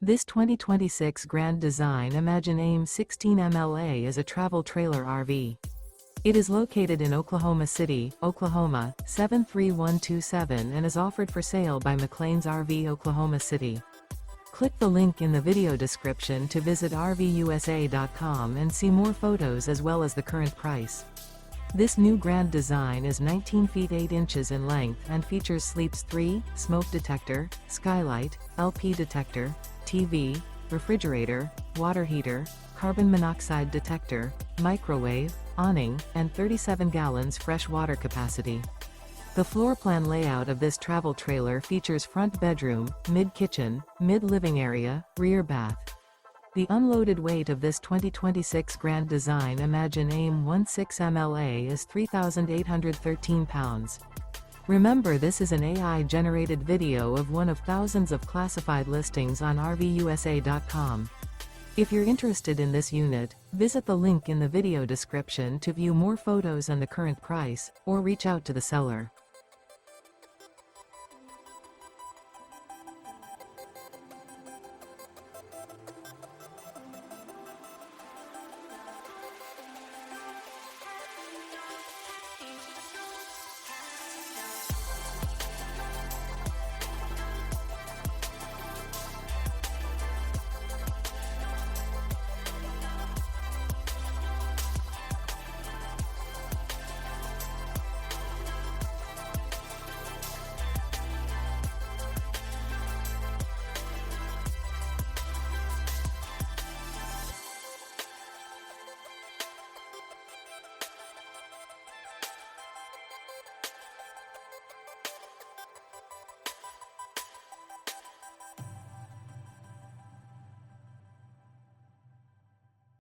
This 2026 Grand Design Imagine AIM 16 MLA is a travel trailer RV. It is located in Oklahoma City, Oklahoma, 73127 and is offered for sale by McClain's RV Oklahoma City. Click the link in the video description to visit RVUSA.com and see more photos as well as the current price. This new Grand Design is 19 feet 8 inches in length and features Sleeps 3, smoke detector, skylight, LP detector, TV, refrigerator, water heater, carbon monoxide detector, microwave, awning, and 37 gallons fresh water capacity. The floor plan layout of this travel trailer features front bedroom, mid-kitchen, mid-living area, rear bath. The unloaded weight of this 2026 Grand Design Imagine AIM 16 MLA is 3,813 pounds. Remember, this is an AI-generated video of one of thousands of classified listings on RVUSA.com. If you're interested in this unit, visit the link in the video description to view more photos and the current price, or reach out to the seller.